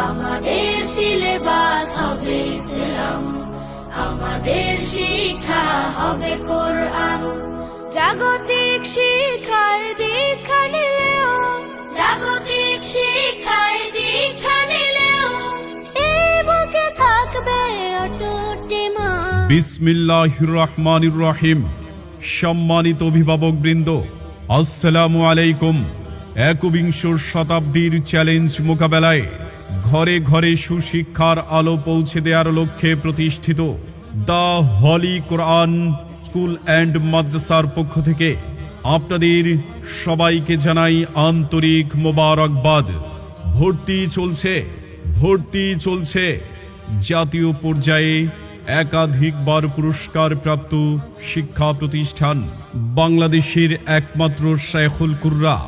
আমাদের সিলেবাস হবে ইসলাম, আমাদের শিক্ষা হবে কোরআন। জাগতিক শিক্ষায় দীক্ষা নিলেও, জাগতিক শিক্ষায় দীক্ষা নিলেও এই বুকে থাকবে অটুট ঈমান। বিসমিল্লাহির রহমানির রহিম। সম্মানিত অভিভাবকবৃন্দ, আসসালামু আলাইকুম। একবিংশ শতাব্দীর চ্যালেঞ্জ মোকাবেলায় ঘরে ঘরে সুশিক্ষার আলো পৌঁছে দেওয়ার লক্ষ্যে প্রতিষ্ঠিত the holy Quran school and মাদ্রাসার পক্ষ থেকে আপনাদের সবাইকে জানাই আন্তরিক মোবারকবাদ। ভর্তি চলছে। জাতীয় পর্যায়ে একাধিকবার পুরস্কার প্রাপ্ত শিক্ষা প্রতিষ্ঠান বাংলাদেশের একমাত্র শাইখুল কুররা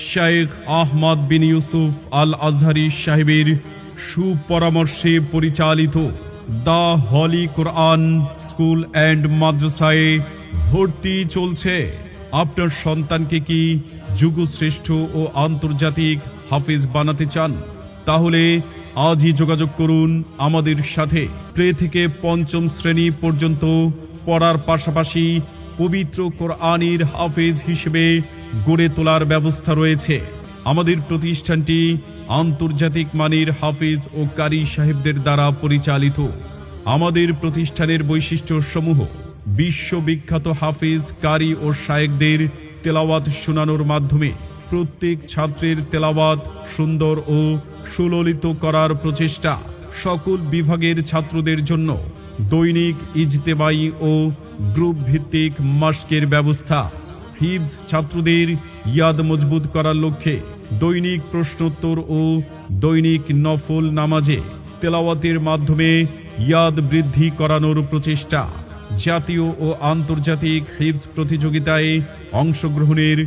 শেখ আহমদ বিন ইউসুফ আল আজহারি সাহেবের সুপরামর্শে পরিচালিত the holy Quran school and মাদ্রাসায় ভর্তি চলছে। আপনার সন্তানকে কি যুগশ্রেষ্ঠ ও আন্তর্জাতিক হাফিজ বানাতে চান? তাহলে আজই যোগাযোগ করুন আমাদের সাথে। প্লে থেকে পঞ্চম শ্রেণী পর্যন্ত পড়ার পাশাপাশি পবিত্র কোরআনের হাফেজ হিসেবে গড়ে তোলার ব্যবস্থা রয়েছে। আমাদের প্রতিষ্ঠানটি আন্তর্জাতিক মানের হাফেজ ও কারি সাহেবদের দ্বারা পরিচালিত। আমাদের প্রতিষ্ঠানের বৈশিষ্ট্য সমূহ: বিশ্ববিখ্যাত হাফেজ, কারি ও শায়েখদের তেলাওয়াত শোনানোর মাধ্যমে প্রত্যেক ছাত্রের তেলাওয়াত সুন্দর ও সুললিত করার প্রচেষ্টা। সকল বিভাগের ছাত্রদের জন্য দৈনিক ইজতেমাই ও গ্রুপ ভিত্তিক মাস্কের ব্যবস্থা। হিফজ ছাত্রদের ইয়াদ মজবুত করার লক্ষ্যে দৈনিক প্রশ্নোত্তর ও দৈনিক নফল নামাজে তেলাওয়াতের মাধ্যমে ইয়াদ বৃদ্ধি করানোর প্রচেষ্টা। জাতীয় ও আন্তর্জাতিক হিফজ প্রতিযোগিতায় অংশগ্রহণের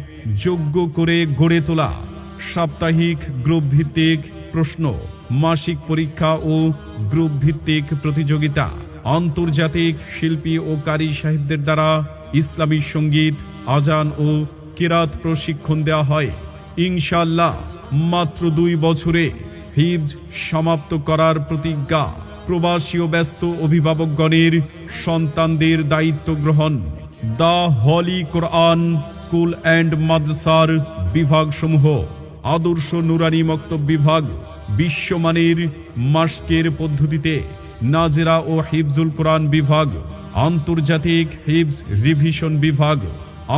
যোগ্য করে গড়ে তোলা। সাপ্তাহিক গ্রুপ ভিত্তিক প্রশ্ন, মাসিক পরীক্ষা ও গ্রুপ ভিত্তিক প্রতিযোগিতা। আন্তর্জাতিক শিল্পী ও কারি সাহেবদের দ্বারা ইসলামী সঙ্গীত, আজান ও কিরাত প্রশিক্ষণ দেওয়া হয়। ইনশাআল্লাহ মাত্র 2 বছরে হিফজ সমাপ্ত করার প্রতিজ্ঞা। প্রবাসী ও ব্যস্ত অভিভাবকগণের সন্তানদের দায়িত্ব গ্রহণ। The holy Quran school and মাদ্রাসার বিভাগসমূহ: আদর্শ নুরানি মক্তব বিভাগ, বিশ্বমানের মাস্কের পদ্ধতিতে নাজেরা ও হিফজুল কোরআন বিভাগ, আন্তর্জাতিক হিফজ রিভিশন বিভাগ,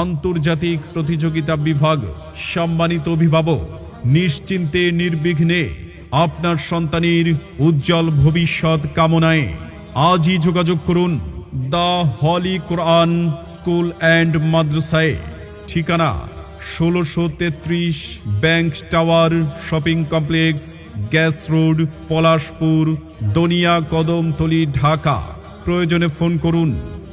আন্তর্জাতিক প্রতিযোগিতা বিভাগ। সম্মানিত অভিভাবক, নিশ্চিন্তে নির্বিঘ্নে আপনার সন্তানের উজ্জ্বল ভবিষ্যৎ কামনায় আজই যোগাযোগ করুন the holy Quran school and মাদ্রাসায়। ঠিকানা: 1633 bank tower shopping complex, gas road, Palashpur, Donia, Kadamtali, Dhaka. প্রয়োজনে ফোন করুন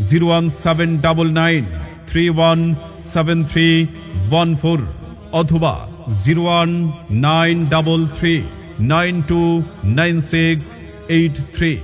01799317314 অথবা 01933929683।